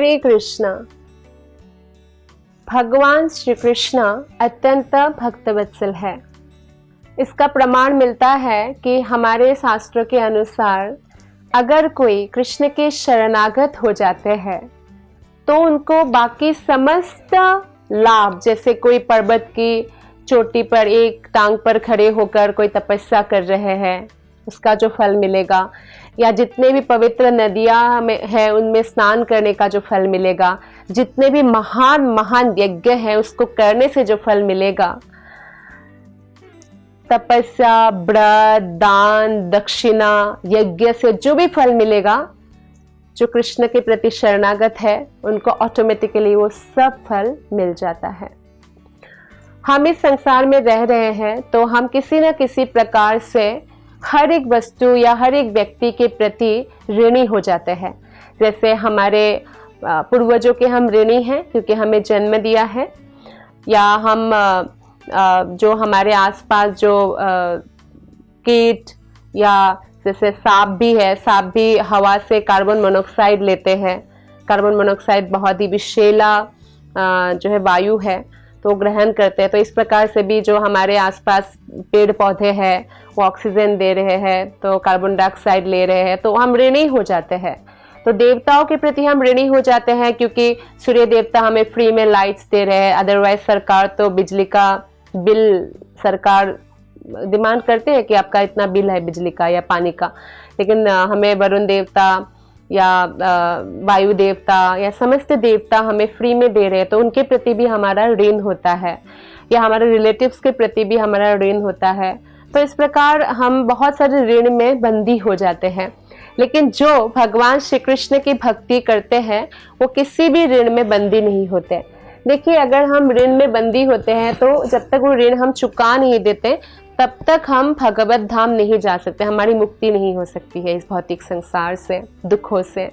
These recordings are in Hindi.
हरे कृष्णा। भगवान श्री कृष्ण अत्यंत भक्तवत्सल है। इसका प्रमाण मिलता है कि हमारे शास्त्रों के अनुसार अगर कोई कृष्ण के शरणागत हो जाते हैं तो उनको बाकी समस्त लाभ, जैसे कोई पर्वत की चोटी पर एक टांग पर खड़े होकर कोई तपस्या कर रहे हैं उसका जो फल मिलेगा, या जितने भी पवित्र नदियां में है उनमें स्नान करने का जो फल मिलेगा, जितने भी महान महान यज्ञ हैं उसको करने से जो फल मिलेगा, तपस्या, व्रत, दान, दक्षिणा, यज्ञ से जो भी फल मिलेगा, जो कृष्ण के प्रति शरणागत है उनको ऑटोमेटिकली वो सब फल मिल जाता है। हम इस संसार में रह रहे हैं तो हम किसी न किसी प्रकार से हर एक वस्तु या हर एक व्यक्ति के प्रति ऋणी हो जाते हैं। जैसे हमारे पूर्वजों के हम ऋणी हैं क्योंकि हमें जन्म दिया है, या हम जो हमारे आसपास जो कीट, या जैसे सांप भी है, सांप भी हवा से कार्बन मोनोऑक्साइड लेते हैं। कार्बन मोनोऑक्साइड बहुत ही विषैला जो है वायु है तो ग्रहण करते हैं। तो इस प्रकार से भी जो हमारे आसपास पेड़ पौधे हैं वो ऑक्सीजन दे रहे हैं तो कार्बन डाइऑक्साइड ले रहे हैं, तो हम ऋणी हो जाते हैं। तो देवताओं के प्रति हम ऋणी हो जाते हैं क्योंकि सूर्य देवता हमें फ्री में लाइट्स दे रहे हैं। अदरवाइज सरकार तो बिजली का बिल, सरकार डिमांड करते हैं कि आपका इतना बिल है बिजली का या पानी का, लेकिन हमें वरुण देवता या वायु देवता या समस्त देवता हमें फ्री में दे रहे हैं, तो उनके प्रति भी हमारा ऋण होता है, या हमारे रिलेटिव्स के प्रति भी हमारा ऋण होता है। तो इस प्रकार हम बहुत सारे ऋण में बंदी हो जाते हैं। लेकिन जो भगवान श्री कृष्ण की भक्ति करते हैं वो किसी भी ऋण में बंदी नहीं होते। देखिए, अगर हम ऋण में बंदी होते हैं तो जब तक वो ऋण हम चुका नहीं देते तब तक हम भगवत धाम नहीं जा सकते, हमारी मुक्ति नहीं हो सकती है इस भौतिक संसार से, दुखों से।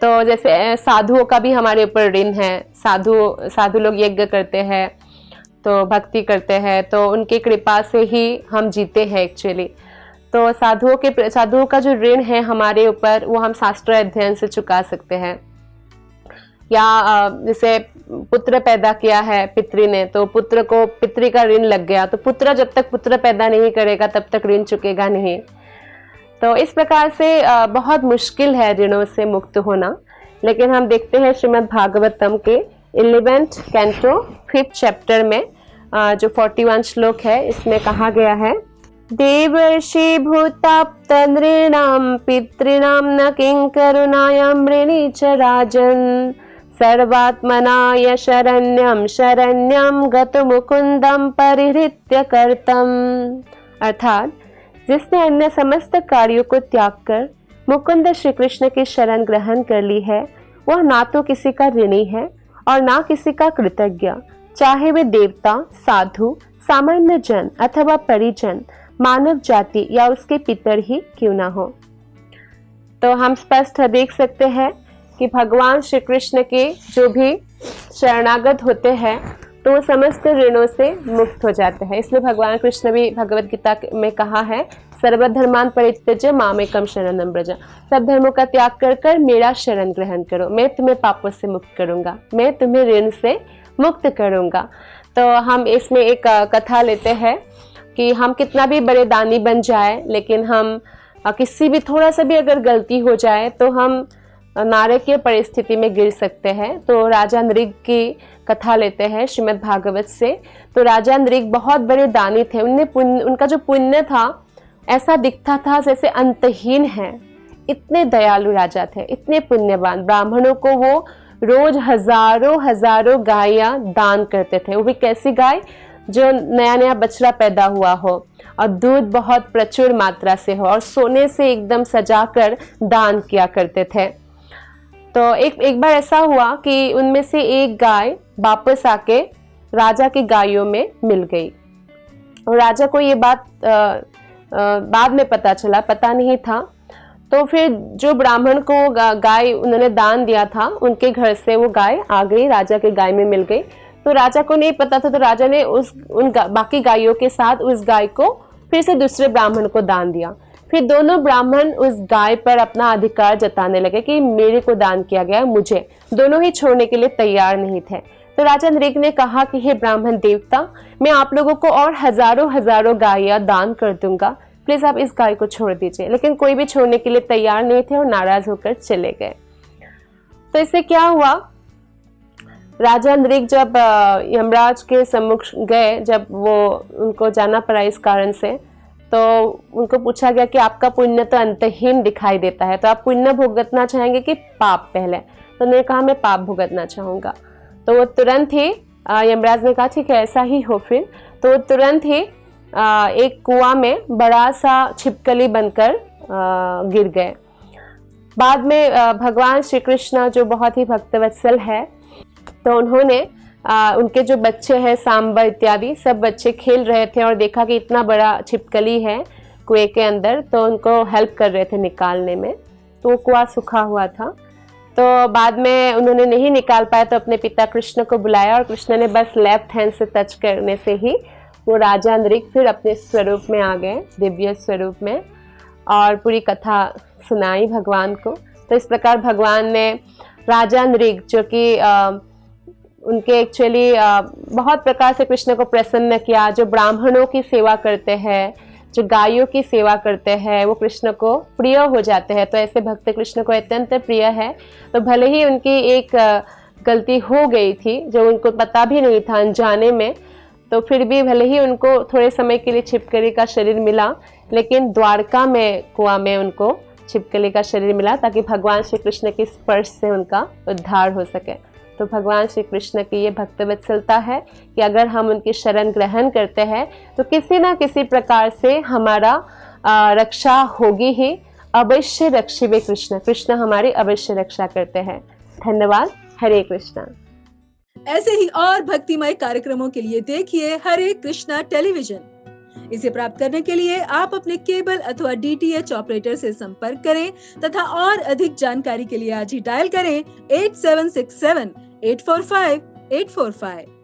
तो जैसे साधुओं का भी हमारे ऊपर ऋण है। साधु लोग यज्ञ करते हैं तो भक्ति करते हैं, तो उनकी कृपा से ही हम जीते हैं एक्चुअली। तो साधुओं का जो ऋण है हमारे ऊपर वो हम शास्त्र अध्ययन से चुका सकते हैं। या जैसे पुत्र पैदा किया है पितृ ने, तो पुत्र को पितृ का ऋण लग गया, तो पुत्र जब तक पुत्र पैदा नहीं करेगा तब तक ऋण चुकेगा नहीं। तो इस प्रकार से बहुत मुश्किल है ऋणों से मुक्त होना। लेकिन हम देखते हैं श्रीमद् भागवतम के 11th कैंटो 5th चैप्टर में जो 41 श्लोक है, इसमें कहा गया है, देवर्षि भूताप्त नृणाम पितॄणां न किंकरुणायां ऋणी च राजन् सर्वात्मनाय शरण्यं शरण्यं गत मुकुंदम परिहृत्य कर्तम। अर्थात जिसने अन्य समस्त कार्यों को त्याग कर मुकुंद श्री कृष्ण की शरण ग्रहण कर ली है वह ना तो किसी का ऋणी है और ना किसी का कृतज्ञ, चाहे वे देवता, साधु, सामान्य जन अथवा परिजन, मानव जाति या उसके पितर ही क्यों ना हो। तो हम स्पष्ट देख सकते हैं कि भगवान श्री कृष्ण के जो भी शरणागत होते हैं तो वो समस्त ऋणों से मुक्त हो जाते हैं। इसलिए भगवान कृष्ण भी भगवत गीता में कहा है, सर्वधर्मान परित्यज्य मामेकम शरणं व्रज। सब धर्मों का त्याग कर कर मेरा शरण ग्रहण करो, मैं तुम्हें पापों से मुक्त करूंगा, मैं तुम्हें ऋण से मुक्त करूंगा। तो हम इसमें एक कथा लेते हैं कि हम कितना भी बड़े दानी बन जाए, लेकिन हम किसी भी थोड़ा सा भी अगर गलती हो जाए तो हम नारकीय परिस्थिति में गिर सकते हैं। तो राजा नृग की कथा लेते हैं श्रीमद् भागवत से। तो राजा नृग बहुत बड़े दानी थे, उनका जो पुण्य था ऐसा दिखता था जैसे अंतहीन है। इतने दयालु राजा थे, इतने पुण्यवान। ब्राह्मणों को वो रोज हजारों गायें दान करते थे। वो भी कैसी गाय, जो नया नया बछड़ा पैदा हुआ हो और दूध बहुत प्रचुर मात्रा से हो, और सोने से एकदम सजाकर दान किया करते थे। तो एक बार ऐसा हुआ कि उनमें से एक गाय वापस आके राजा की गायों में मिल गई, और राजा को ये बात बाद में पता चला, पता नहीं था। तो फिर जो ब्राह्मण को गाय उन्होंने दान दिया था उनके घर से वो गाय आ गई, राजा के गाय में मिल गई। तो राजा को नहीं पता था, तो राजा ने बाकी गायों के साथ उस गाय को फिर से दूसरे ब्राह्मण को दान दिया। फिर दोनों ब्राह्मण उस गाय पर अपना अधिकार जताने लगे कि मेरे को दान किया गया है, मुझे। दोनों ही छोड़ने के लिए तैयार नहीं थे। तो राजा नृग ने कहा कि हे ब्राह्मण देवता, मैं आप लोगों को और हजारों हजारों गायें दान कर दूंगा, प्लीज आप इस गाय को छोड़ दीजिए। लेकिन कोई भी छोड़ने के लिए तैयार नहीं थे और नाराज होकर चले गए। तो इससे क्या हुआ, राजा नृग जब यमराज के सम्मुख गए, जब वो उनको जाना पड़ा इस कारण से, तो उनको पूछा गया कि आपका पुण्य तो अंतहीन दिखाई देता है, तो आप पुण्य भुगतना चाहेंगे कि पाप पहले? तो उन्होंने कहा मैं पाप भुगतना चाहूंगा। तो वो तुरंत ही यमराज ने कहा ठीक है ऐसा ही हो फिर। तो वो तुरंत ही एक कुआं में बड़ा सा छिपकली बनकर गिर गए। बाद में भगवान श्री कृष्ण जो बहुत ही भक्तवत्सल है, तो उन्होंने उनके जो बच्चे हैं सांबा इत्यादि सब बच्चे खेल रहे थे और देखा कि इतना बड़ा छिपकली है कुएं के अंदर, तो उनको हेल्प कर रहे थे निकालने में। तो वो कुआं सूखा हुआ था। तो बाद में उन्होंने नहीं निकाल पाया, तो अपने पिता कृष्ण को बुलाया और कृष्ण ने बस लेफ्ट हैंड से टच करने से ही वो राजा नृग फिर अपने स्वरूप में आ गए, दिव्य स्वरूप में, और पूरी कथा सुनाई भगवान को। तो इस प्रकार भगवान ने राजा नृग जो कि उनके एक्चुअली बहुत प्रकार से कृष्ण को प्रसन्न किया, जो ब्राह्मणों की सेवा करते हैं, जो गायों की सेवा करते हैं, वो कृष्ण को प्रिय हो जाते हैं। तो ऐसे भक्त कृष्ण को अत्यंत प्रिय है। तो भले ही उनकी एक गलती हो गई थी जो उनको पता भी नहीं था अनजाने में, तो फिर भी भले ही उनको थोड़े समय के लिए छिपकली का शरीर मिला, लेकिन द्वारका में कुआं में उनको छिपकली का शरीर मिला ताकि भगवान श्री कृष्ण के स्पर्श से उनका उद्धार हो सके। तो भगवान श्री कृष्ण की ये भक्तवत्सलता है कि अगर हम उनकी शरण ग्रहण करते हैं तो किसी ना किसी प्रकार से हमारा रक्षा होगी ही। अवश्य रक्षिबे कृष्ण, कृष्ण हमारी अवश्य रक्षा करते हैं। धन्यवाद। हरे कृष्णा। ऐसे ही और भक्तिमय कार्यक्रमों के लिए देखिए हरे कृष्णा टेलीविजन। इसे प्राप्त करने के लिए आप अपने केबल अथवा DTH ऑपरेटर से संपर्क करें तथा और अधिक जानकारी के लिए आज ही डायल करें 8767 845 845।